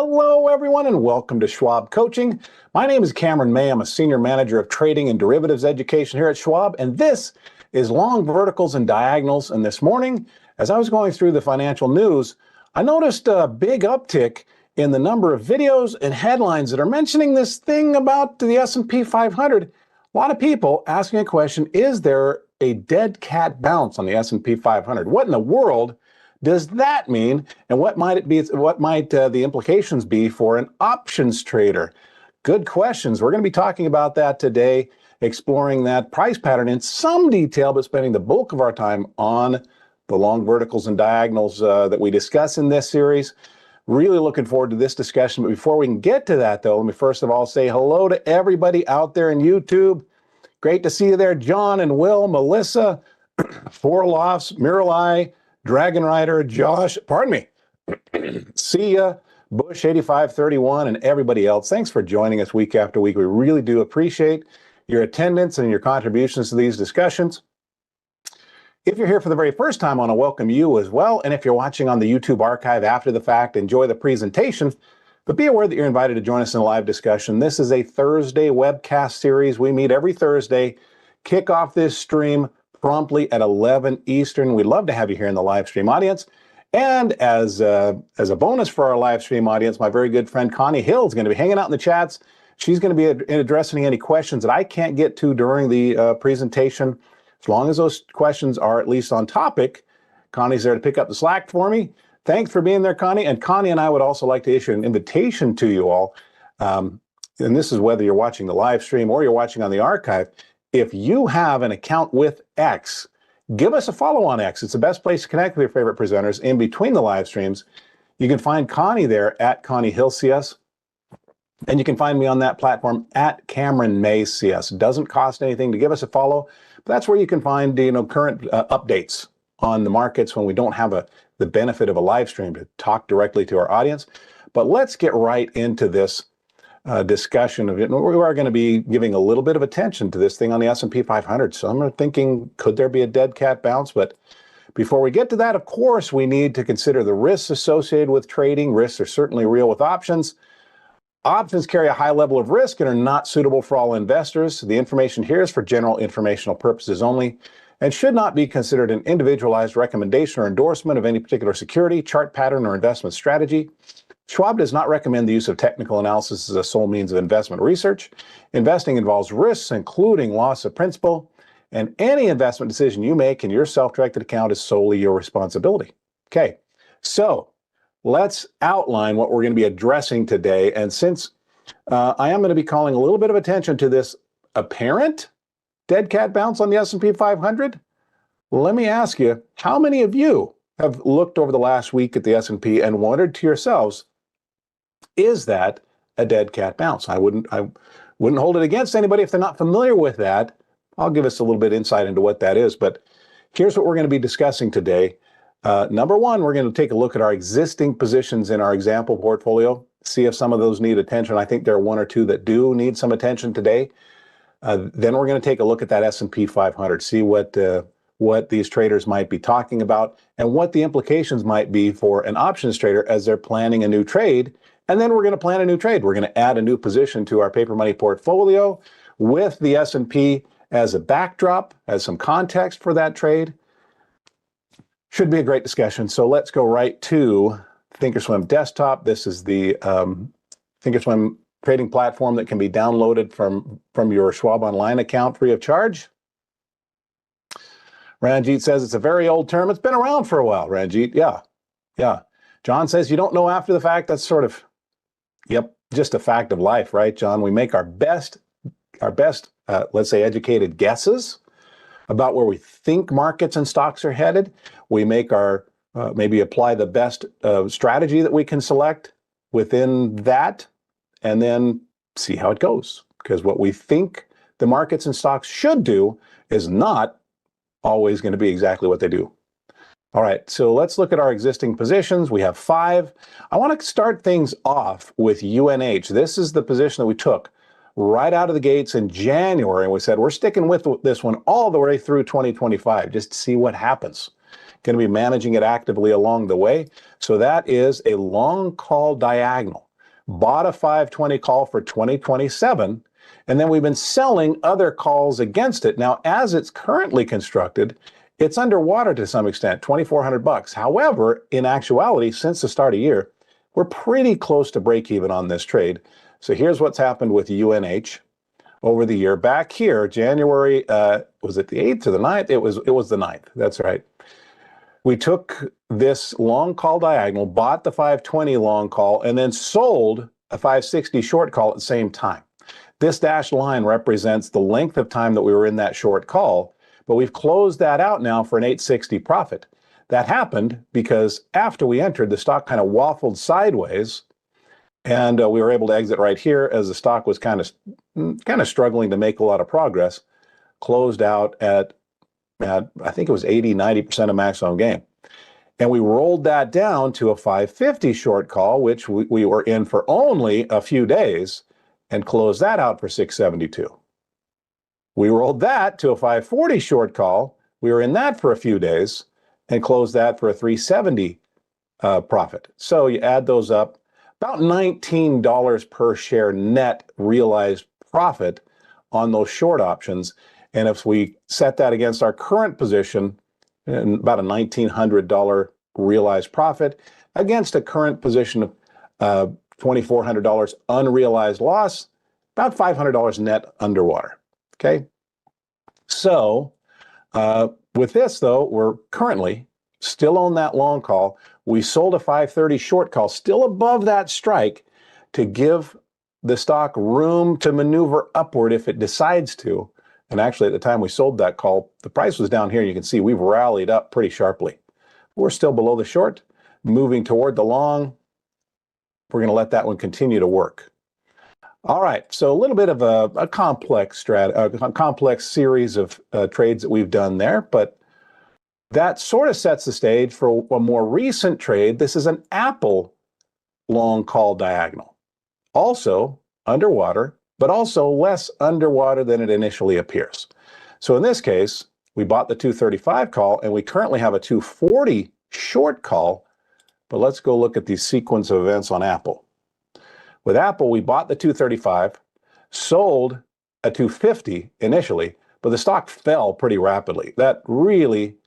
Hello, everyone, and welcome to Schwab Coaching. My name is Cameron May. I'm a Senior Manager of Trading and Derivatives Education here at Schwab, and this is Long Verticals and Diagonals. And this morning, as I was going through the financial news, I noticed a big uptick in the number of videos and headlines that are mentioning this thing about the S&P 500. A lot of people asking a question, is there a dead cat bounce on the S&P 500? What in the world does that mean, and what might it be? What might the implications be for an options trader? Good questions. We're going to be talking about that today, exploring that price pattern in some detail, but spending the bulk of our time on the long verticals and diagonals that we discuss in this series. Really looking forward to this discussion. But before we can get to that, though, let me first of all say hello to everybody out there in YouTube. Great to see you there, John and Will, Melissa, Four Lofts, Miralai, Dragon Rider, Josh, pardon me, Sia, Bush 8531, and everybody else. Thanks for joining us week after week. We really do appreciate your attendance and your contributions to these discussions. If you're here for the very first time, I want to welcome you as well. And if you're watching on the YouTube archive after the fact, enjoy the presentation. But be aware that you're invited to join us in a live discussion. This is a Thursday webcast series. We meet every Thursday, kick off this stream promptly at 11 Eastern. We'd love to have you here in the live stream audience. And as a bonus for our live stream audience, my very good friend Connie Hill is going to be hanging out in the chats. She's going to be addressing any questions that I can't get to during the presentation. As long as those questions are at least on topic, Connie's there to pick up the slack for me. Thanks for being there, Connie. And Connie and I would also like to issue an invitation to you all. And this is whether you're watching the live stream or you're watching on the archive. If you have an account with X, give us a follow on X. It's the best place to connect with your favorite presenters in between the live streams. You can find Connie there at Connie Hill CS. And you can find me on that platform at Cameron May CS. It doesn't cost anything to give us a follow, but that's where you can find current updates on the markets when we don't have the benefit of a live stream to talk directly to our audience. But let's get right into this discussion of it. And we are going to be giving a little bit of attention to this thing on the S&P 500. So I'm thinking, could there be a dead cat bounce? But before we get to that, of course, we need to consider the risks associated with trading. Risks are certainly real with options. Options carry a high level of risk and are not suitable for all investors. The information here is for general informational purposes only and should not be considered an individualized recommendation or endorsement of any particular security, chart pattern, or investment strategy. Schwab does not recommend the use of technical analysis as a sole means of investment research. Investing involves risks, including loss of principal, and any investment decision you make in your self-directed account is solely your responsibility. Okay, so let's outline what we're going to be addressing today. And since I am going to be calling a little bit of attention to this apparent dead cat bounce on the S&P 500, let me ask you, how many of you have looked over the last week at the S&P and wondered to yourselves, is that a dead cat bounce? I wouldn't hold it against anybody if they're not familiar with that. I'll give us a little bit insight into what that is. But here's what we're going to be discussing today. Number one, we're going to take a look at our existing positions in our example portfolio, see if some of those need attention. I think there are one or two that do need some attention today. Then we're going to take a look at that S&P 500, see what these traders might be talking about and what the implications might be for an options trader as they're planning a new trade. And then we're going to plan a new trade. We're going to add a new position to our paper money portfolio with the S&P as a backdrop, as some context for that trade. Should be a great discussion. So let's go right to Thinkorswim Desktop. This is the Thinkorswim trading platform that can be downloaded from your Schwab Online account free of charge. Ranjit says it's a very old term. It's been around for a while, Ranjit. Yeah. John says you don't know after the fact. That's sort of, yep, just a fact of life, right, John? We make our best, let's say, educated guesses about where we think markets and stocks are headed. We make our, maybe apply the best strategy that we can select within that, and then see how it goes. Because what we think the markets and stocks should do is not always going to be exactly what they do. All right, so let's look at our existing positions. We have 5. I want to start things off with UNH. This is the position that we took right out of the gates in January, and we said we're sticking with this one all the way through 2025 just to see what happens. Going to be managing it actively along the way. So that is a long call diagonal. bought a 520 call for 2027, and then we've been selling other calls against it. Now, as it's currently constructed, it's underwater to some extent, 2,400 bucks. However, in actuality, since the start of the year, we're pretty close to break even on this trade. So here's what's happened with UNH over the year. Back here, January, was it the 8th or the 9th? It was the 9th. That's right. We took this long call diagonal, bought the 520 long call, and then sold a 560 short call at the same time. This dashed line represents the length of time that we were in that short call, but we've closed that out now for an 860 profit. That happened because after we entered, the stock kind of waffled sideways, and we were able to exit right here as the stock was kind of struggling to make a lot of progress. Closed out at I think it was 80-90% of maximum gain. And we rolled that down to a 550 short call, which we were in for only a few days, and closed that out for 672. We rolled that to a 540 short call. We were in that for a few days and closed that for a 370 profit. So you add those up, about $19 per share net realized profit on those short options. And if we set that against our current position, about a $1,900 realized profit against a current position of $2,400 unrealized loss, about $500 net underwater. Okay. So with this, though, we're currently still on that long call. We sold a 530 short call, still above that strike, to give the stock room to maneuver upward if it decides to. And actually, at the time we sold that call, the price was down here. You can see we've rallied up pretty sharply. We're still below the short, moving toward the long. We're going to let that one continue to work. All right, so a little bit of a complex series of trades that we've done there, but that sort of sets the stage for a more recent trade. This is an Apple long call diagonal. Also underwater, but also less underwater than it initially appears. So in this case, we bought the 235 call, and we currently have a 240 short call, but let's go look at the sequence of events on Apple. With Apple, we bought the 235, sold a 250 initially, but the stock fell pretty rapidly. That really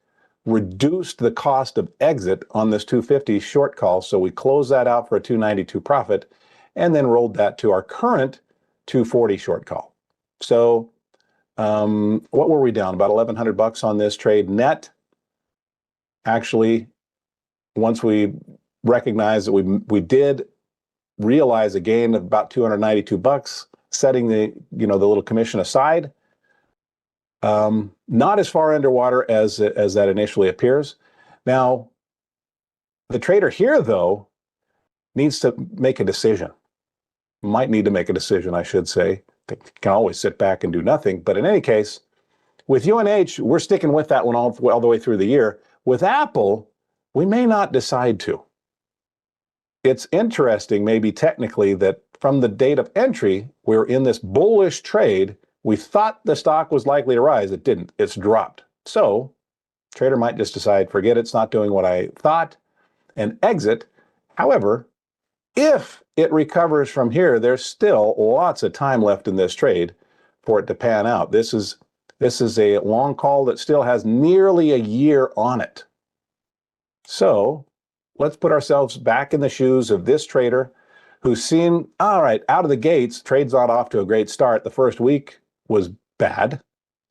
reduced the cost of exit on this 250 short call, so we closed that out for a 292 profit, and then rolled that to our current 240 short call. So what were we down? About 1,100 bucks on this trade net. Actually, once we recognized that we did realize a gain of about 292 bucks, setting the little commission aside, not as far underwater as that initially appears. Now, the trader here, though, needs to make a decision. Might need to make a decision, I should say. They can always sit back and do nothing. But in any case, with UNH, we're sticking with that one all the way through the year. With Apple, we may not decide to. It's interesting, maybe technically, that from the date of entry, we're in this bullish trade. We thought the stock was likely to rise. It didn't. It's dropped. So trader might just decide, forget it's not doing what I thought, and exit. However, if it recovers from here, there's still lots of time left in this trade for it to pan out. This is a long call that still has nearly a year on it. So let's put ourselves back in the shoes of this trader who's seen, all right, out of the gates, trade's not off to a great start. The first week was bad.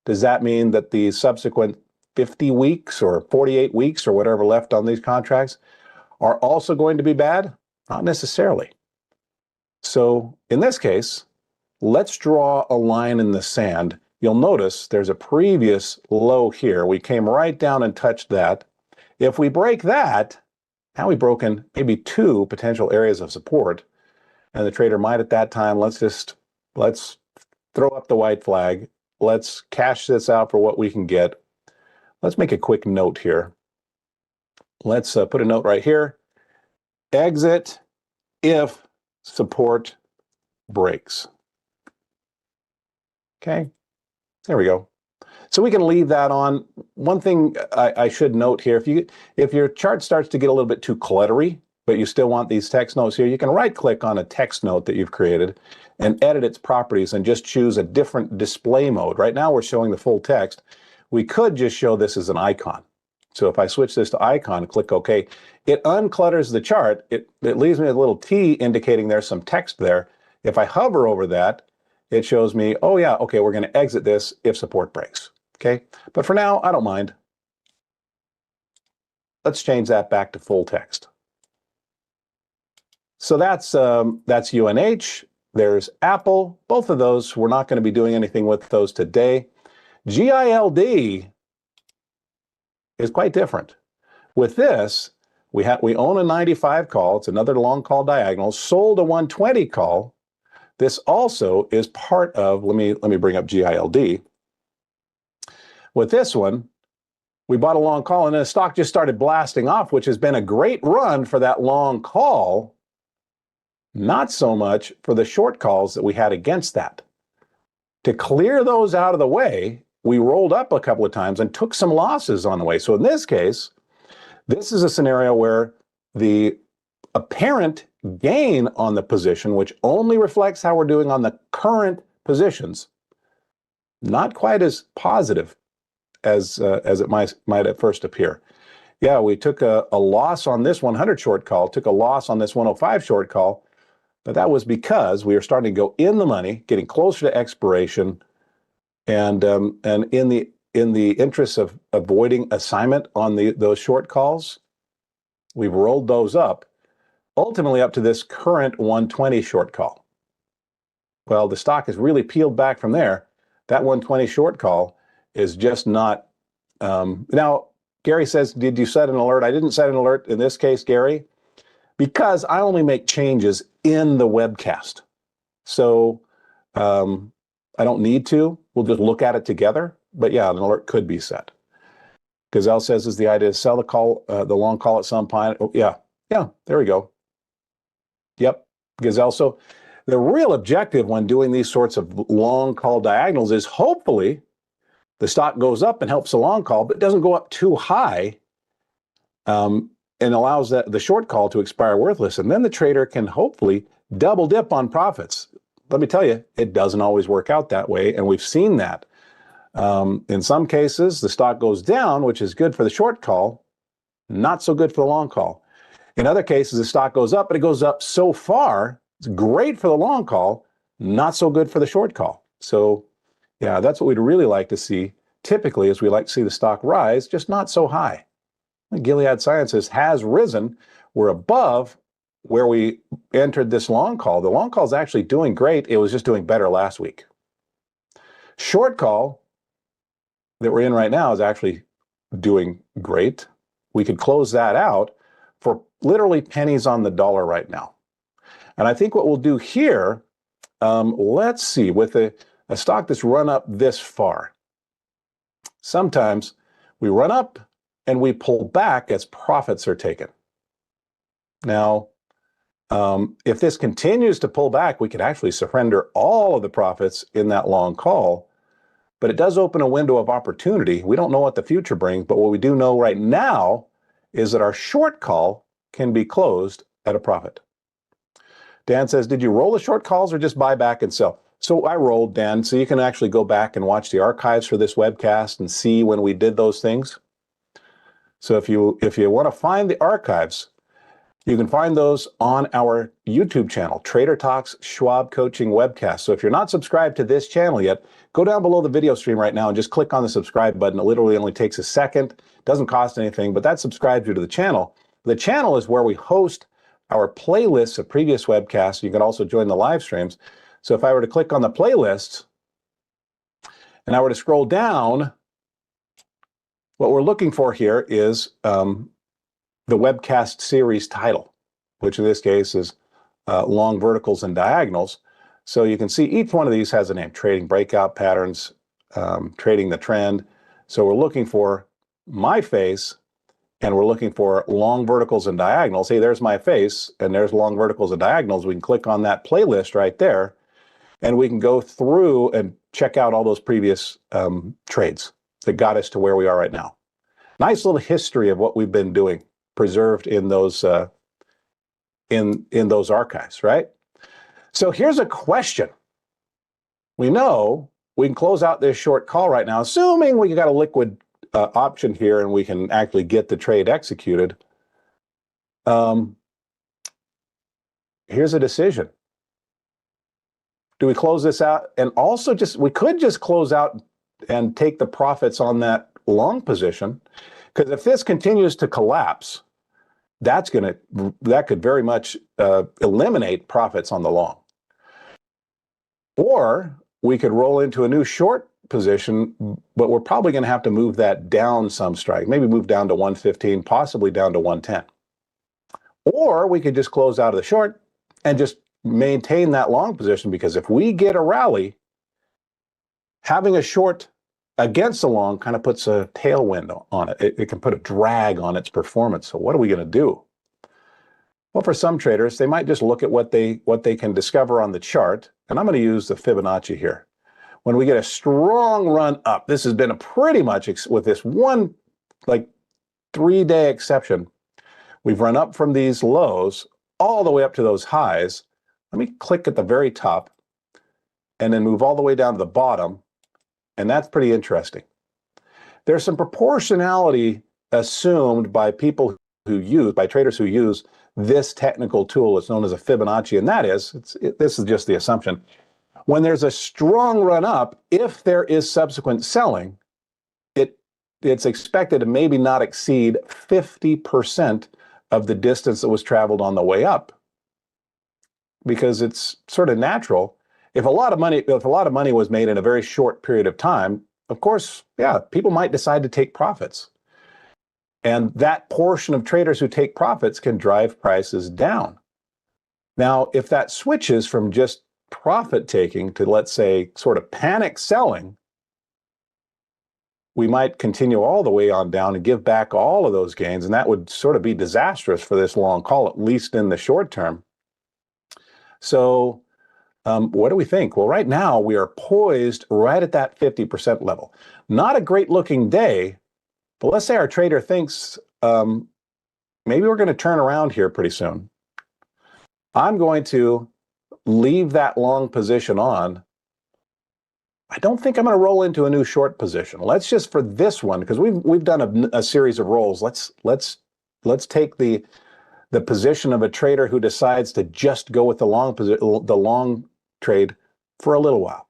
Does that mean that the subsequent 50 weeks or 48 weeks or whatever left on these contracts are also going to be bad? Not necessarily. So in this case, let's draw a line in the sand. You'll notice there's a previous low here. We came right down and touched that. If we break that, now we've broken maybe two potential areas of support. And the trader might at that time, let's throw up the white flag. Let's cash this out for what we can get. Let's make a quick note here. Let's put a note right here. Exit if support breaks. Okay, there we go. So we can leave that on. One thing I should note here, if your chart starts to get a little bit too cluttery, but you still want these text notes here, you can right click on a text note that you've created and edit its properties and just choose a different display mode. Right now we're showing the full text. We could just show this as an icon. So if I switch this to icon, click OK, it unclutters the chart. It leaves me a little T indicating there's some text there. If I hover over that, it shows me, oh yeah, okay, we're going to exit this if support breaks. Okay, but for now, I don't mind. Let's change that back to full text. So that's UNH. There's Apple. Both of those, we're not going to be doing anything with those today. GILD is quite different. With this, we own a 95 call. It's another long call diagonal. Sold a 120 call. This also is part of. Let me bring up GILD. With this one, we bought a long call, and then the stock just started blasting off, which has been a great run for that long call. Not so much for the short calls that we had against that. To clear those out of the way, we rolled up a couple of times and took some losses on the way. So in this case, this is a scenario where the apparent gain on the position, which only reflects how we're doing on the current positions, not quite as positive as it might at first appear. Yeah, we took a loss on this 100 short call, took a loss on this 105 short call, but that was because we were starting to go in the money, getting closer to expiration, and in the interest of avoiding assignment on those short calls, we've rolled those up, ultimately up to this current 120 short call. Well, the stock has really peeled back from there. That 120 short call is just not. Now, Gary says, did you set an alert? I didn't set an alert in this case, Gary, because I only make changes in the webcast. So I don't need to. We'll just look at it together. But yeah, an alert could be set. Gazelle says, is the idea to sell the long call at some point? Oh, yeah, there we go. Yep, Gazelle. So the real objective when doing these sorts of long call diagonals is hopefully the stock goes up and helps the long call, but doesn't go up too high and allows the short call to expire worthless. And then the trader can hopefully double dip on profits. Let me tell you, it doesn't always work out that way. And we've seen that. In some cases, the stock goes down, which is good for the short call, not so good for the long call. In other cases, the stock goes up, but it goes up so far, it's great for the long call, not so good for the short call. So yeah, that's what we'd really like to see. Typically, is we like to see the stock rise, just not so high. Gilead Sciences has risen. We're above where we entered this long call. The long call is actually doing great. It was just doing better last week. Short call that we're in right now is actually doing great. We could close that out for literally pennies on the dollar right now. And I think what we'll do here, let's see, with a stock that's run up this far, sometimes we run up and we pull back as profits are taken. Now, if this continues to pull back, we could actually surrender all of the profits in that long call, but it does open a window of opportunity. We don't know what the future brings, but what we do know right now is that our short call can be closed at a profit. Dan says, did you roll the short calls or just buy back and sell? So I rolled, Dan, so you can actually go back and watch the archives for this webcast and see when we did those things. So if you want to find the archives, you can find those on our YouTube channel, Trader Talks Schwab Coaching Webcast. So if you're not subscribed to this channel yet, go down below the video stream right now and just click on the subscribe button. It literally only takes a second. Doesn't cost anything, but that subscribes you to the channel. The channel is where we host our playlists of previous webcasts. You can also join the live streams. So if I were to click on the playlists and I were to scroll down, what we're looking for here is the webcast series title, which in this case is long verticals and diagonals. So you can see each one of these has a name: trading breakout patterns, trading the trend. So we're looking for my face, and we're looking for long verticals and diagonals. Hey, there's my face, and there's long verticals and diagonals. We can click on that playlist right there, and we can go through and check out all those previous trades that got us to where we are right now. Nice little history of what we've been doing, preserved in those in those archives, right? So here's a question. We know we can close out this short call right now, assuming we got a liquid option here and we can actually get the trade executed. Here's a decision. Do we close this out? And also we could just close out and take the profits on that long position, because if this continues to collapse, that could very much eliminate profits on the long. Or we could roll into a new short position, but we're probably going to have to move that down some strike, maybe move down to 115, possibly down to 110. Or we could just close out of the short and just maintain that long position, because if we get a rally, having a short against the long kind of puts a tailwind on it. It can put a drag on its performance. So what are we going to do? Well, for some traders, they might just look at what they can discover on the chart. And I'm going to use the Fibonacci here. When we get a strong run up, this has been a pretty much, with this one like 3-day exception, we've run up from these lows all the way up to those highs. Let me click at the very top and then move all the way down to the bottom. And that's pretty interesting. There's some proportionality assumed by traders who use this technical tool. It's known as a Fibonacci, and that is, this is just the assumption. When there's a strong run up, if there is subsequent selling, it's expected to maybe not exceed 50% of the distance that was traveled on the way up, because it's sort of natural. If a lot of money was made in a very short period of time, of course, yeah, people might decide to take profits. And that portion of traders who take profits can drive prices down. Now, if that switches from just profit taking to, let's say, sort of panic selling, we might continue all the way on down and give back all of those gains. And that would sort of be disastrous for this long call, at least in the short term. So what do we think? Well, right now we are poised right at that 50% level. Not a great looking day, but let's say our trader thinks maybe we're going to turn around here pretty soon. I'm going to leave that long position on. I don't think I'm going to roll into a new short position. Let's just, for this one, because we've done a series of rolls. Let's take the position of a trader who decides to just go with the long trade for a little while.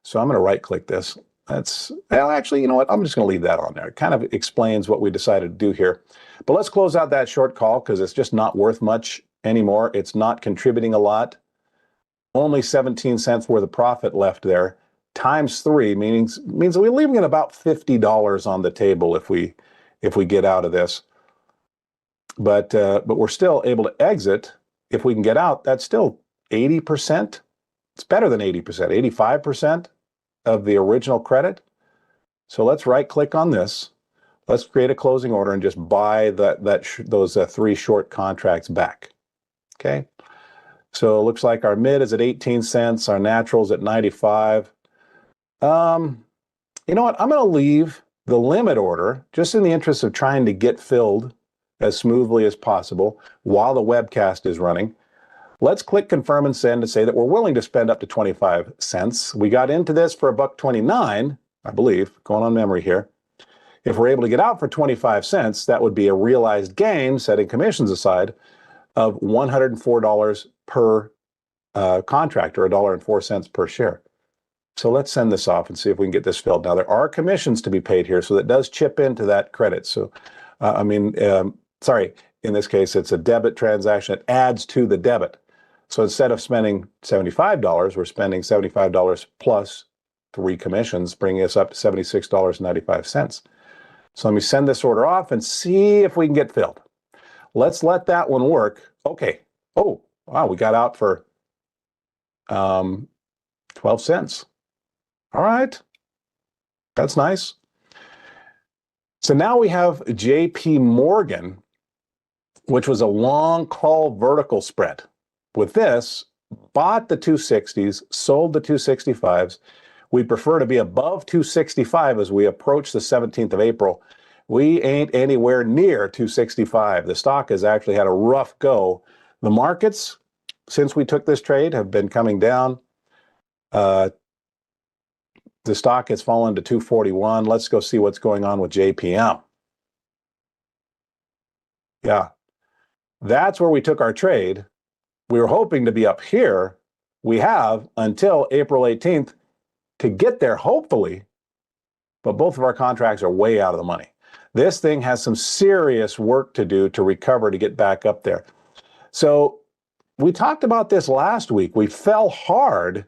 So I'm going to right click this. Well, actually, you know what? I'm just going to leave that on there. It kind of explains what we decided to do here. But let's close out that short call, because it's just not worth much anymore. It's not contributing a lot. Only 17 cents worth of profit left there. Times 3 means that we're leaving about $50 on the table if we get out of this. But we're still able to exit. If we can get out, that's still 80%. It's better than 80%, 85% of the original credit. So let's right click on this. Let's create a closing order and just buy those 3 short contracts back. Okay. So it looks like our mid is at 18 cents. Our natural's at 95. You know what? I'm going to leave the limit order just in the interest of trying to get filled as smoothly as possible while the webcast is running. Let's click confirm and send to say that we're willing to spend up to 25 cents. We got into this for $1.29, I believe, going on memory here. If we're able to get out for 25 cents, that would be a realized gain, setting commissions aside, of $104 per contract, or $1.04 per share. So let's send this off and see if we can get this filled. Now, there are commissions to be paid here, so that does chip into that credit. So, sorry, in this case, it's a debit transaction. It adds to the debit. So instead of spending $75, we're spending $75 plus 3 commissions, bringing us up to $76.95. So let me send this order off and see if we can get filled. Let's let that one work. Okay. Oh, wow, we got out for 12 cents. All right. That's nice. So now we have JP Morgan, which was a long call vertical spread. With this, bought the 260s, sold the 265s. We prefer to be above 265 as we approach the 17th of April. We ain't anywhere near 265. The stock has actually had a rough go The markets, since we took this trade, have been coming down. The stock has fallen to 241. Let's go see what's going on with JPM. Yeah, that's where we took our trade. We were hoping to be up here. We have until April 18th to get there, hopefully, but both of our contracts are way out of the money. This thing has some serious work to do to recover to get back up there. So we talked about this last week. We fell hard,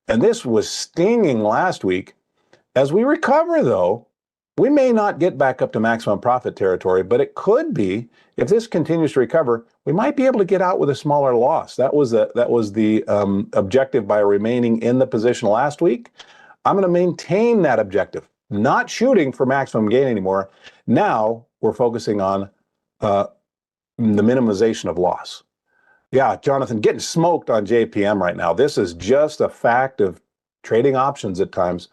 and this was stinging last week. As we recover, though, we may not get back up to maximum profit territory, but it could be, if this continues to recover, we might be able to get out with a smaller loss. That was the objective by remaining in the position last week. I'm going to maintain that objective, not shooting for maximum gain anymore. Now we're focusing on the minimization of loss. Yeah, Jonathan, getting smoked on JPM right now. This is just a fact of trading options at times.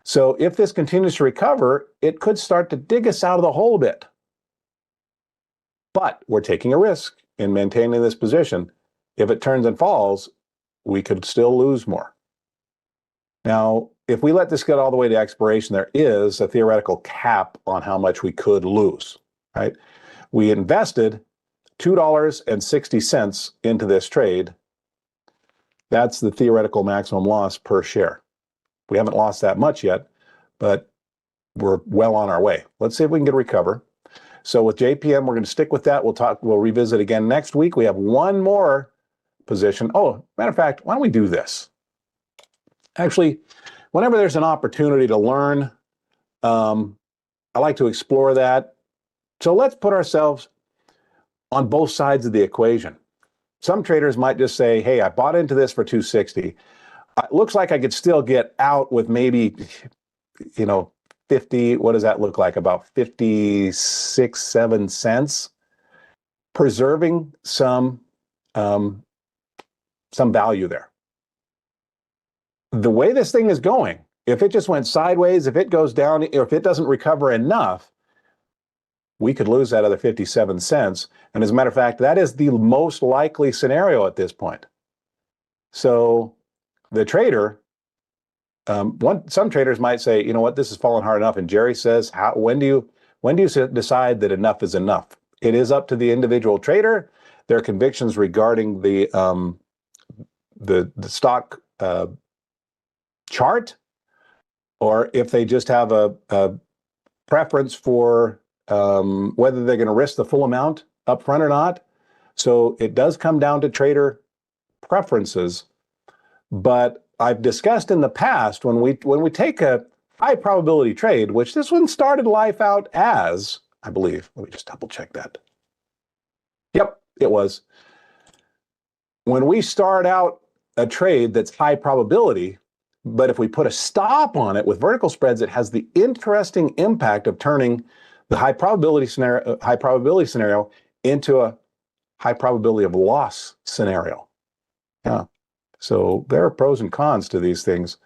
So if this continues to recover, it could start to dig us out of the hole a bit. But we're taking a risk in maintaining this position. If it turns and falls, we could still lose more. Now, if we let this get all the way to expiration, there is a theoretical cap on how much we could lose, right? We invested $2.60 into this trade. That's the theoretical maximum loss per share. We haven't lost that much yet, but we're well on our way. Let's see if we can get a recover. So with JPM, we're going to stick with that. We'll revisit again next week. We have one more position. Oh, matter of fact, why don't we do this? Actually, whenever there's an opportunity to learn, I like to explore that. So let's put ourselves on both sides of the equation. Some traders might just say, hey, I bought into this for 260. It looks like I could still get out with maybe, 50, what does that look like? About 56, 7 cents, preserving some value there. The way this thing is going, if it just went sideways, if it goes down, or if it doesn't recover enough, we could lose that other 57 cents. And as a matter of fact, that is the most likely scenario at this point. So the trader, some traders might say, you know what, this has fallen hard enough. And Jerry says, when do you decide that enough is enough? It is up to the individual trader, their convictions regarding the stock chart, or if they just have a preference for whether they're going to risk the full amount up front or not. So it does come down to trader preferences. But I've discussed in the past, when we take a high probability trade, which this one started life out as, I believe, let me just double check that. Yep, it was. When we start out a trade that's high probability, but if we put a stop on it with vertical spreads, it has the interesting impact of turning the high probability scenario into a high probability of loss scenario. Yeah. So there are pros and cons to these things.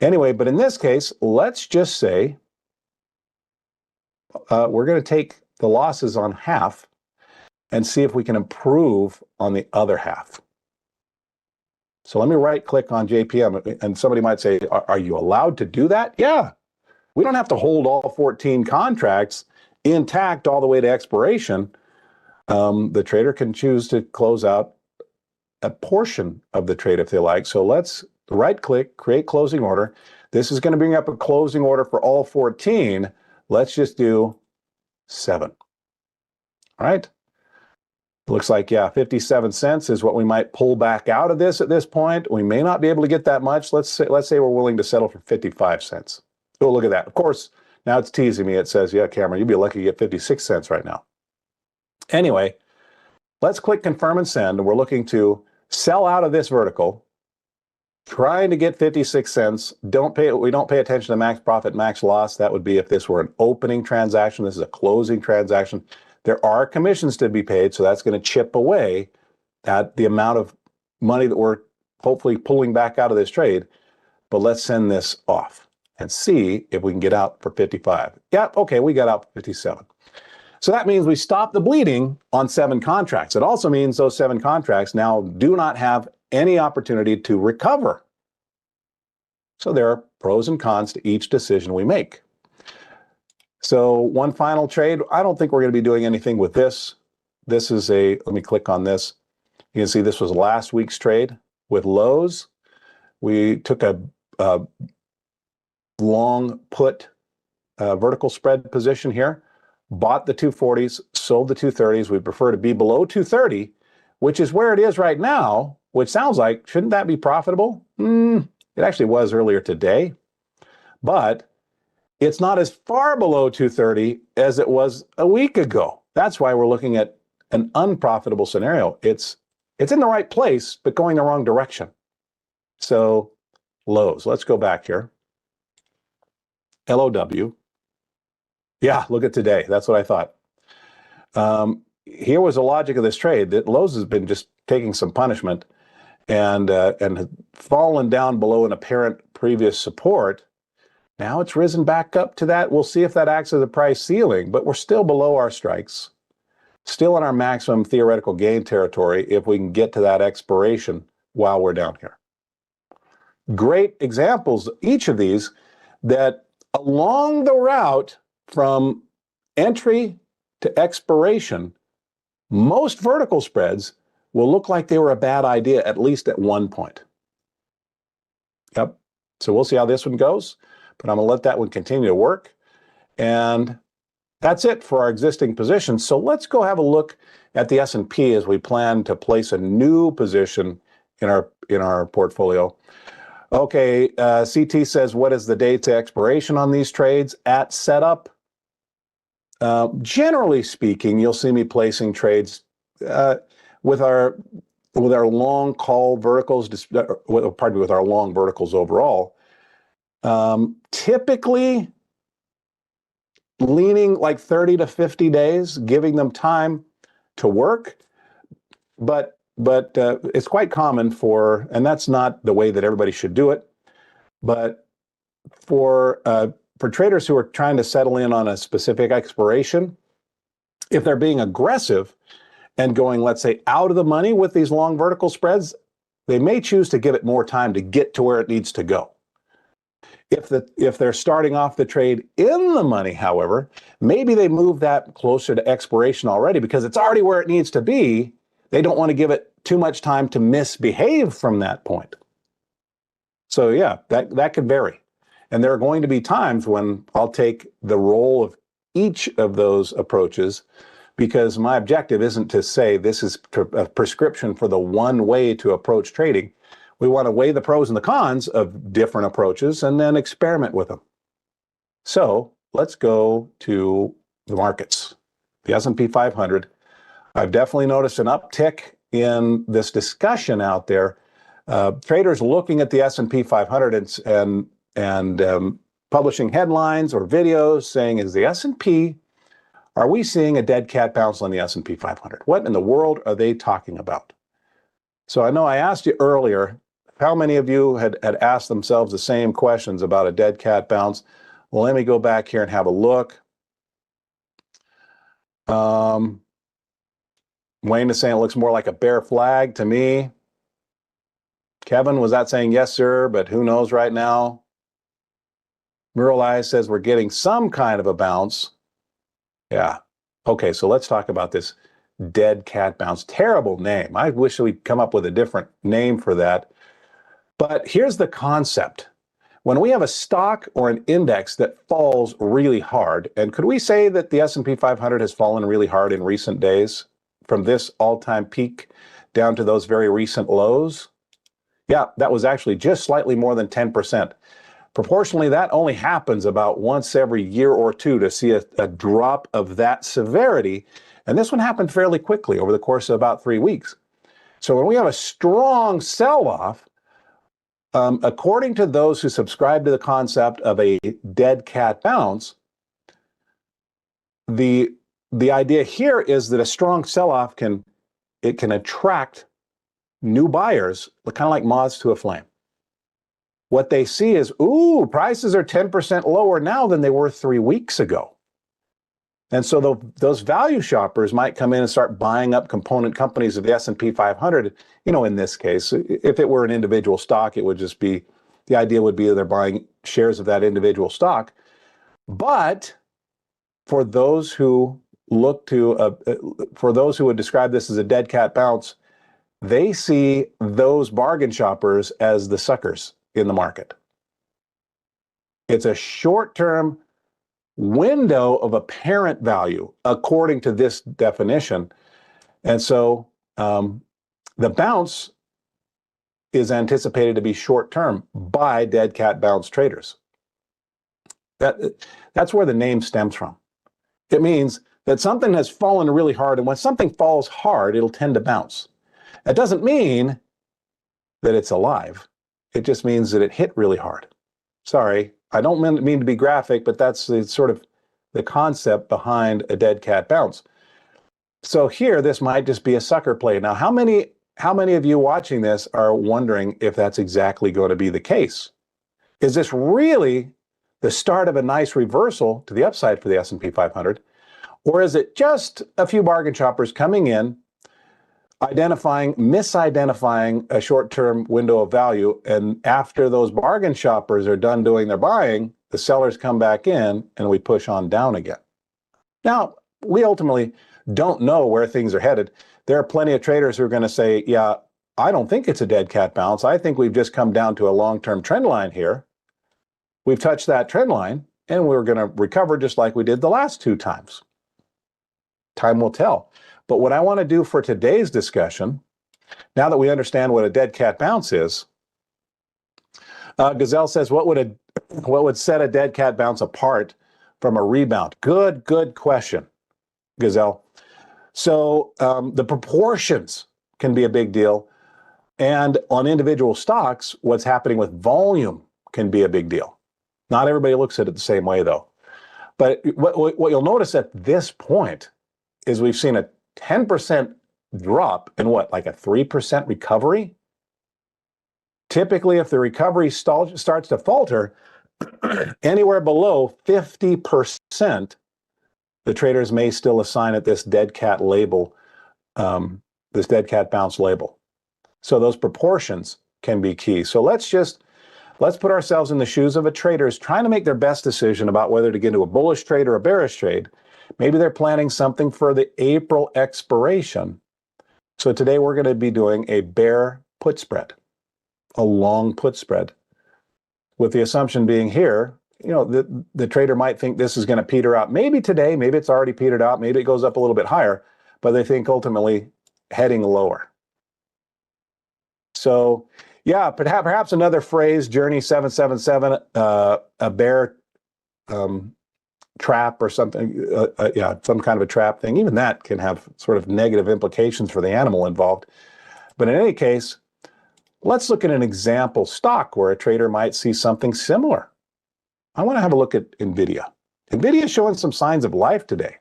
Anyway, but in this case, let's just say we're going to take the losses on half and see if we can improve on the other half. So let me right click on JPM, and somebody might say, are you allowed to do that? Yeah. We don't have to hold all 14 contracts intact all the way to expiration. The trader can choose to close out a portion of the trade if they like. So let's right click, create closing order. This is going to bring up a closing order for all 14. Let's just do 7. All right. Looks like, yeah, 57 cents is what we might pull back out of this at this point. We may not be able to get that much. Let's say we're willing to settle for 55 cents. Oh, look at that. Of course, now it's teasing me. It says, yeah, Cameron, you'd be lucky to get 56 cents right now. Anyway, let's click confirm and send. And we're looking to sell out of this vertical, trying to get 56 cents. We don't pay attention to max profit, max loss. That would be if this were an opening transaction. This is a closing transaction. There are commissions to be paid, so that's going to chip away at the amount of money that we're hopefully pulling back out of this trade. But let's send this off and see if we can get out for 55. Yeah, okay, we got out for 57. So that means we stop the bleeding on 7 contracts. It also means those 7 contracts now do not have any opportunity to recover. So there are pros and cons to each decision we make. So one final trade, I don't think we're going to be doing anything with this. This is let me click on this. You can see this was last week's trade with Lowe's. We took a long put vertical spread position here, bought the 240s, sold the 230s. We prefer to be below 230, which is where it is right now, which sounds like, shouldn't that be profitable? It actually was earlier today, but it's not as far below 230 as it was a week ago. That's why we're looking at an unprofitable scenario. It's in the right place, but going the wrong direction. So Lowe's, let's go back here. LOW. Yeah, look at today. That's what I thought. Here was the logic of this trade, that Lowe's has been just taking some punishment and fallen down below an apparent previous support. Now it's risen back up to that. We'll see if that acts as a price ceiling, but we're still below our strikes, still in our maximum theoretical gain territory if we can get to that expiration while we're down here. Great examples, each of these, that along the route from entry to expiration, most vertical spreads will look like they were a bad idea, at least at one point. Yep. So we'll see how this one goes, but I'm going to let that one continue to work. And that's it for our existing positions. So let's go have a look at the S&P as we plan to place a new position in our portfolio. Okay, CT says, what is the date to expiration on these trades? At setup, generally speaking, you'll see me placing trades with our long call verticals, pardon me, with our long verticals overall. Typically leaning like 30 to 50 days, giving them time to work, but it's quite common for, and that's not the way that everybody should do it, but for traders who are trying to settle in on a specific expiration, if they're being aggressive and going, let's say, out of the money with these long vertical spreads, they may choose to give it more time to get to where it needs to go. If they're starting off the trade in the money, however, maybe they move that closer to expiration already because it's already where it needs to be. They don't want to give it too much time to misbehave from that point. So yeah, that could vary. And there are going to be times when I'll take the role of each of those approaches, because my objective isn't to say this is a prescription for the one way to approach trading. We want to weigh the pros and the cons of different approaches and then experiment with them. So let's go to the markets. The S&P 500. I've definitely noticed an uptick in this discussion out there. Traders looking at the S&P 500 and publishing headlines or videos saying, is the S&P, are we seeing a dead cat bounce on the S&P 500? What in the world are they talking about? So I know I asked you earlier, how many of you had asked themselves the same questions about a dead cat bounce? Well, let me go back here and have a look. Wayne is saying it looks more like a bear flag to me. Kevin, was that saying yes, sir, but who knows right now? Mural Eyes says we're getting some kind of a bounce. Yeah. Okay, so let's talk about this dead cat bounce. Terrible name. I wish we'd come up with a different name for that. But here's the concept. When we have a stock or an index that falls really hard, and could we say that the S&P 500 has fallen really hard in recent days from this all-time peak down to those very recent lows? Yeah, that was actually just slightly more than 10%. Proportionally, that only happens about once every year or two to see a drop of that severity. And this one happened fairly quickly over the course of about 3 weeks. So when we have a strong sell-off, according to those who subscribe to the concept of a dead cat bounce, the idea here is that a strong sell-off can attract new buyers, kind of like moths to a flame. What they see is, ooh, prices are 10% lower now than they were 3 weeks ago. And so those value shoppers might come in and start buying up component companies of the S&P 500. In this case, if it were an individual stock, it would just be, the idea would be that they're buying shares of that individual stock. But for those who for those who would describe this as a dead cat bounce, they see those bargain shoppers as the suckers in the market. It's a short-term window of apparent value, according to this definition. And so the bounce is anticipated to be short-term by dead cat bounce traders. That's where the name stems from. It means that something has fallen really hard, and when something falls hard, it'll tend to bounce. That doesn't mean that it's alive. It just means that it hit really hard. Sorry, I don't mean to be graphic, but that's sort of the concept behind a dead cat bounce. So here, this might just be a sucker play. Now, how many of you watching this are wondering if that's exactly going to be the case? Is this really the start of a nice reversal to the upside for the S&P 500? Or is it just a few bargain shoppers coming in, misidentifying a short-term window of value, and after those bargain shoppers are done doing their buying, the sellers come back in and we push on down again? Now, we ultimately don't know where things are headed. There are plenty of traders who are going to say, yeah, I don't think it's a dead cat bounce. I think we've just come down to a long-term trend line here. We've touched that trend line and we're going to recover just like we did the last two times. Time will tell. But what I want to do for today's discussion, now that we understand what a dead cat bounce is, Gazelle says, what would set a dead cat bounce apart from a rebound? Good question, Gazelle. So the proportions can be a big deal. And on individual stocks, what's happening with volume can be a big deal. Not everybody looks at it the same way, though. But what you'll notice at this point is we've seen a 10% drop in like a 3% recovery. Typically, if the recovery starts to falter anywhere below 50%, the traders may still assign it this dead cat label, this dead cat bounce label. So those proportions can be key. So let's put ourselves in the shoes of a trader who's trying to make their best decision about whether to get into a bullish trade or a bearish trade. Maybe they're planning something for the April expiration. So today we're going to be doing a bear put spread, a long put spread, with the assumption being here, the trader might think this is going to peter out. Maybe today, maybe it's already petered out, maybe it goes up a little bit higher, but they think ultimately heading lower. So yeah, perhaps another phrase, Journey 777, a bear trap or something, some kind of a trap thing. Even that can have sort of negative implications for the animal involved. But in any case, let's look at an example stock where a trader might see something similar. I want to have a look at NVIDIA. NVIDIA is showing some signs of life today.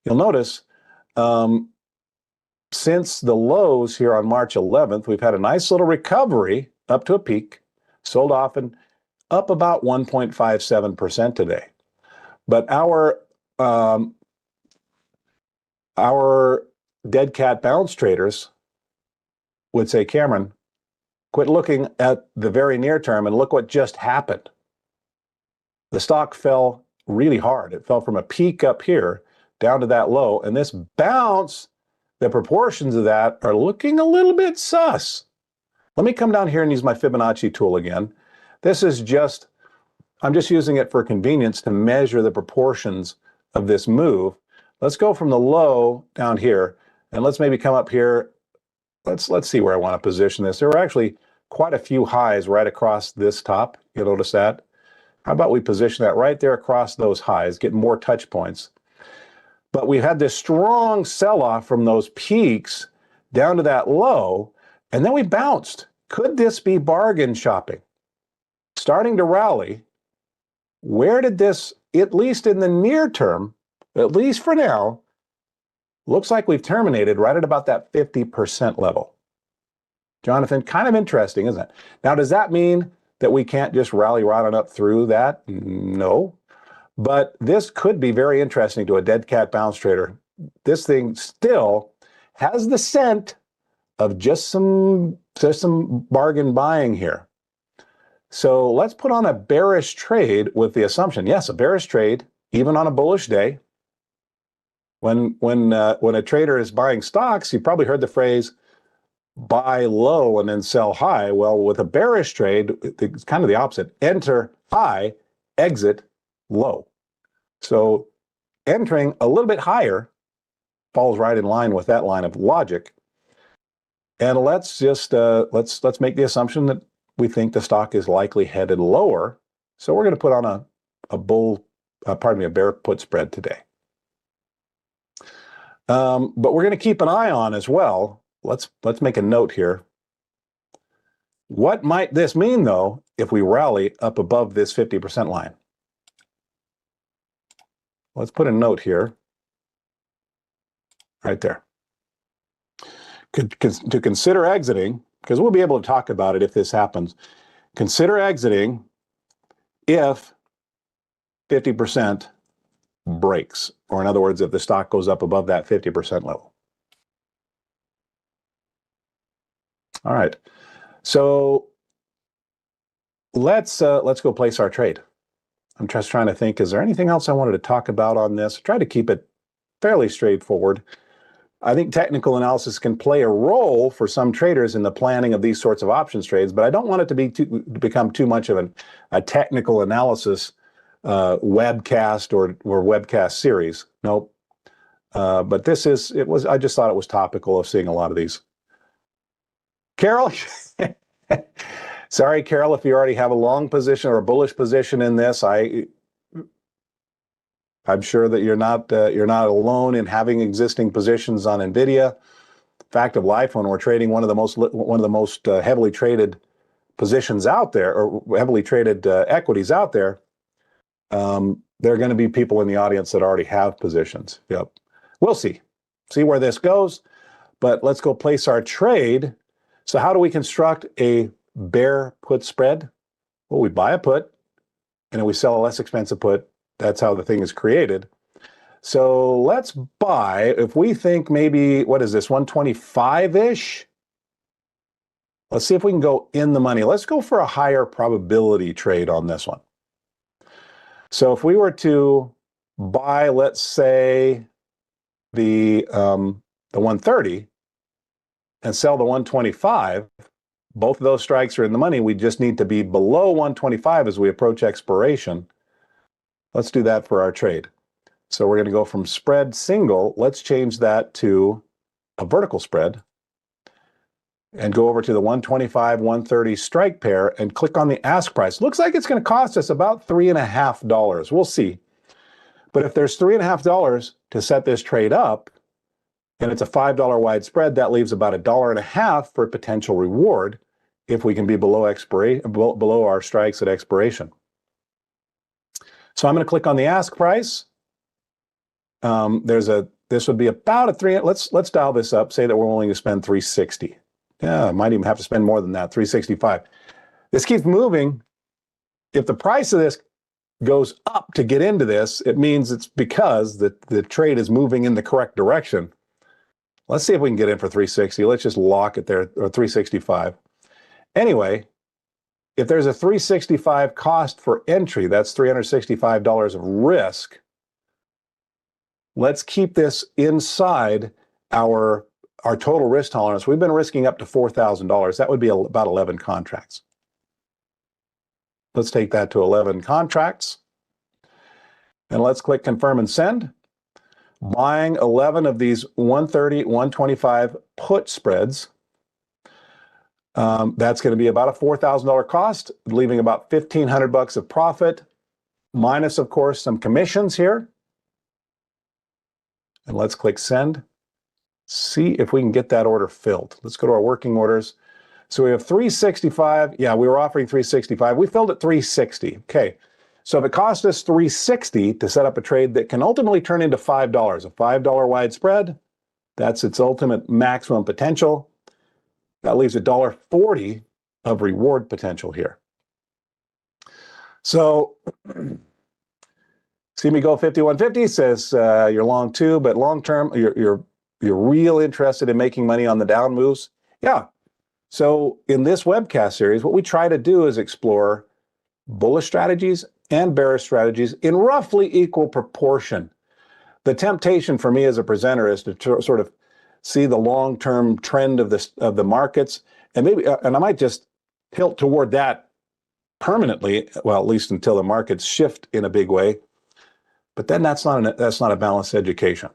You'll notice since the lows here on March 11th, we've had a nice little recovery up to a peak, sold off and up about 1.57% today. But our dead cat bounce traders would say, Cameron, quit looking at the very near term and look what just happened. The stock fell really hard. It fell from a peak up here down to that low, and this bounce, the proportions of that are looking a little bit sus. Let me come down here and use my Fibonacci tool again. I'm just using it for convenience to measure the proportions of this move. Let's go from the low down here, and let's maybe come up here. Let's see where I want to position this. There were actually quite a few highs right across this top. You'll notice that. How about we position that right there across those highs, get more touch points. But we had this strong sell-off from those peaks down to that low, and then we bounced. Could this be bargain shopping? Starting to rally, where did this, at least in the near term, at least for now, looks like we've terminated right at about that 50% level. Jonathan, kind of interesting, isn't it? Now, does that mean that we can't just rally right on up through that? No. But this could be very interesting to a dead cat bounce trader. This thing still has the scent of just some bargain buying here. So let's put on a bearish trade with the assumption, yes, a bearish trade, even on a bullish day. When a trader is buying stocks, you probably heard the phrase, buy low and then sell high. Well, with a bearish trade, it's kind of the opposite. Enter high, exit low. So entering a little bit higher falls right in line with that line of logic. And let's just let's make the assumption that we think the stock is likely headed lower. So we're going to put on a bear put spread today. But we're going to keep an eye on as well. Let's make a note here. What might this mean, though, if we rally up above this 50% line? Let's put a note here, right there. To consider exiting, because we'll be able to talk about it if this happens. Consider exiting if 50% breaks, or in other words, if the stock goes up above that 50% level. All right, so let's go place our trade. I'm just trying to think, is there anything else I wanted to talk about on this? Try to keep it fairly straightforward. I think technical analysis can play a role for some traders in the planning of these sorts of options trades, but I don't want it to become too much of a technical analysis webcast or webcast series. Nope. But I just thought it was topical of seeing a lot of these. Carol, sorry, Carol, if you already have a long position or a bullish position in this, I'm sure that you're not alone in having existing positions on Nvidia. Fact of life, when we're trading one of the most heavily traded positions out there, or heavily traded equities out there, there are going to be people in the audience that already have positions. Yep, we'll see where this goes. But let's go place our trade. So how do we construct a bear put spread? Well, we buy a put, and then we sell a less expensive put. That's how the thing is created. So let's buy, if we think maybe, what is this, 125-ish? Let's see if we can go in the money. Let's go for a higher probability trade on this one. So if we were to buy, let's say, the 130 and sell the 125, both of those strikes are in the money. We just need to be below 125 as we approach expiration. Let's do that for our trade. So we're going to go from spread single. Let's change that to a vertical spread and go over to the 125, 130 strike pair and click on the ask price. Looks like it's going to cost us about $3.50. We'll see. But if there's $3.50 to set this trade up, and it's a $5 wide spread, that leaves about $1.50 for potential reward if we can be below our strikes at expiration. So I'm going to click on the ask price. This would be about a three. Let's dial this up. Say that we're willing to spend $360. Yeah, I might even have to spend more than that, $365. This keeps moving. If the price of this goes up to get into this, it means it's because the trade is moving in the correct direction. Let's see if we can get in for 360. Let's just lock it there, or 365. Anyway, if there's a 365 cost for entry, that's $365 of risk. Let's keep this inside our total risk tolerance. We've been risking up to $4,000. That would be about 11 contracts. Let's take that to 11 contracts. And let's click confirm and send. Buying 11 of these 130, 125 put spreads. That's going to be about a $4,000 cost, leaving about $1,500 of profit, minus, of course, some commissions here. And let's click send. See if we can get that order filled. Let's go to our working orders. So we have 365. Yeah, we were offering 365. We filled at 360. Okay. So if it cost us $360 to set up a trade that can ultimately turn into $5, a $5 wide spread, that's its ultimate maximum potential. That leaves $1.40 of reward potential here. So See me go 5150 says you're long too, but long term, you're real interested in making money on the down moves. Yeah. So in this webcast series, what we try to do is explore bullish strategies and bearish strategies in roughly equal proportion. The temptation for me as a presenter is to sort of see the long-term trend of the markets, and maybe and I might just tilt toward that permanently, well, at least until the markets shift in a big way. But then that's not a balanced education.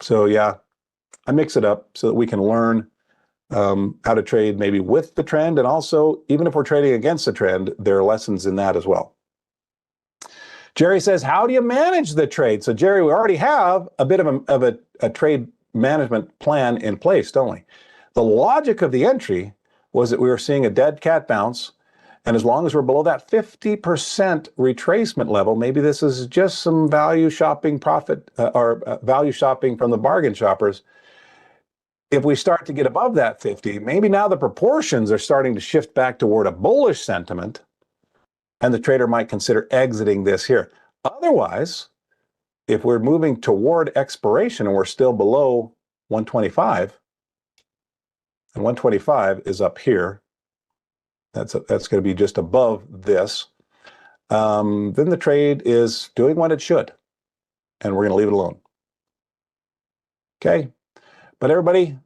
So yeah, I mix it up so that we can learn how to trade maybe with the trend, and also even if we're trading against the trend, there are lessons in that as well. Jerry says, how do you manage the trade? So Jerry, we already have a bit of a trade management plan in place, don't we? The logic of the entry was that we were seeing a dead cat bounce, and as long as we're below that 50% retracement level, maybe this is just some value shopping profit or value shopping from the bargain shoppers. If we start to get above that 50, maybe now the proportions are starting to shift back toward a bullish sentiment, and the trader might consider exiting this here. Otherwise, if we're moving toward expiration and we're still below 125, and 125 is up here, that's going to be just above this, then the trade is doing what it should, and we're going to leave it alone. Okay, but everybody,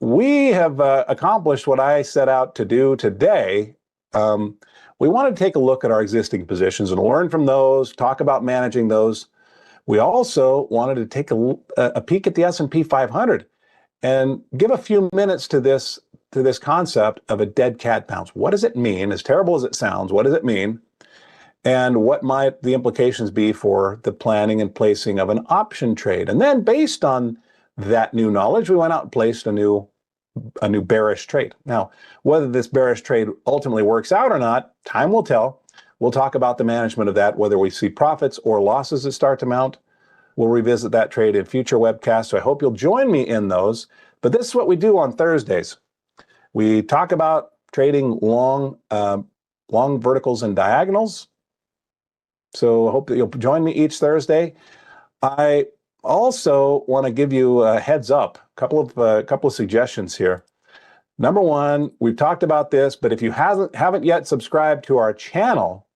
we have accomplished what I set out to do today. We want to take a look at our existing positions and learn from those, talk about managing those. We also wanted to take a peek at the S&P 500 and give a few minutes to this concept of a dead cat bounce. What does it mean? As terrible as it sounds, what does it mean? And what might the implications be for the planning and placing of an option trade? And then based on that new knowledge, we went out and placed a new bearish trade. Now, whether this bearish trade ultimately works out or not, time will tell. We'll talk about the management of that, whether we see profits or losses that start to mount. We'll revisit that trade in future webcasts, so I hope you'll join me in those. But this is what we do on Thursdays. We talk about trading long verticals and diagonals. So I hope that you'll join me each Thursday. I also want to give you a heads up, a couple of suggestions here. Number one, we've talked about this, but if you haven't yet subscribed to our channel,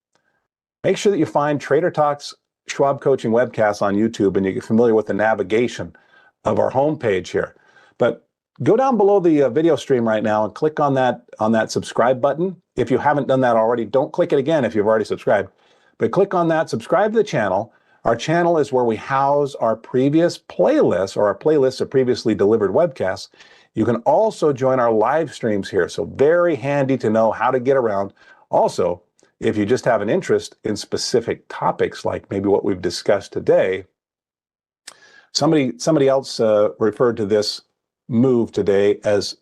make sure that you find Trader Talks Schwab Coaching webcasts on YouTube, and you get familiar with the navigation of our homepage here. But go down below the video stream right now and click on that subscribe button. If you haven't done that already, don't click it again if you've already subscribed. But click on that, subscribe to the channel. Our channel is where we house our previous playlists, or our playlists of previously delivered webcasts. You can also join our live streams here, so very handy to know how to get around. Also, if you just have an interest in specific topics, like maybe what we've discussed today, somebody else referred to this move today as,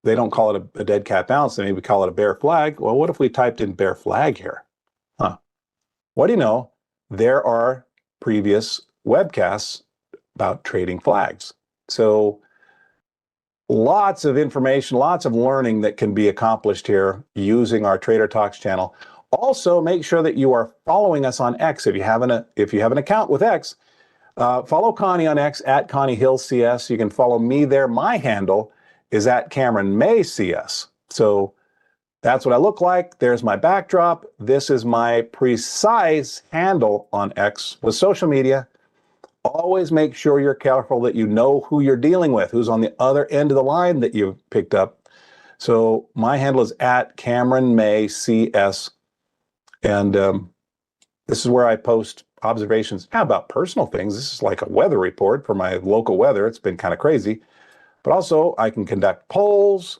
they don't call it a dead cat bounce, they maybe call it a bear flag. Well, what if we typed in bear flag here? What do you know? There are previous webcasts about trading flags. So lots of information, lots of learning that can be accomplished here using our Trader Talks channel. Also, make sure that you are following us on X. If you have an account with X, follow Connie on X at Connie Hill CS. You can follow me there. My handle is at Cameron May CS. So that's what I look like. There's my backdrop. This is my precise handle on X. With social media, always make sure you're careful that you know who you're dealing with, who's on the other end of the line that you've picked up. So my handle is at Cameron May CS. And this is where I post observations about personal things. This is like a weather report for my local weather. It's been kind of crazy. But also, I can conduct polls.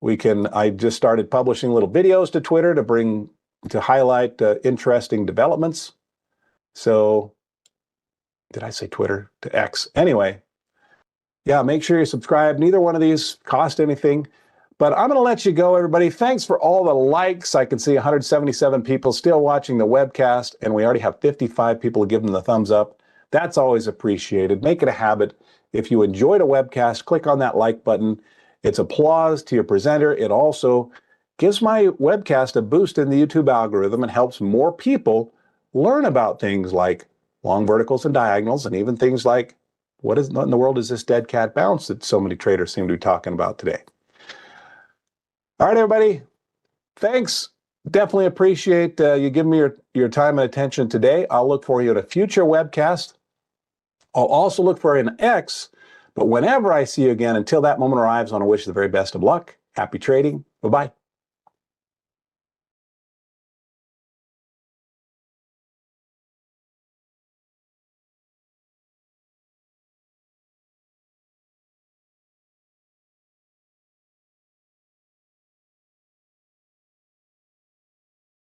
I just started publishing little videos to Twitter to highlight interesting developments. So, did I say Twitter? To X. Anyway, yeah, make sure you subscribe. Neither one of these cost anything. But I'm going to let you go, everybody. Thanks for all the likes. I can see 177 people still watching the webcast, and we already have 55 people giving the thumbs up. That's always appreciated. Make it a habit. If you enjoyed a webcast, click on that like button. It's applause to your presenter. It also gives my webcast a boost in the YouTube algorithm and helps more people learn about things like long verticals and diagonals, and even things like what in the world is this dead cat bounce that so many traders seem to be talking about today. All right, everybody. Thanks. Definitely appreciate you giving me your time and attention today. I'll look for you at a future webcast. I'll also look for an X, but whenever I see you again, until that moment arrives, I want to wish you the very best of luck. Happy trading. Bye-bye.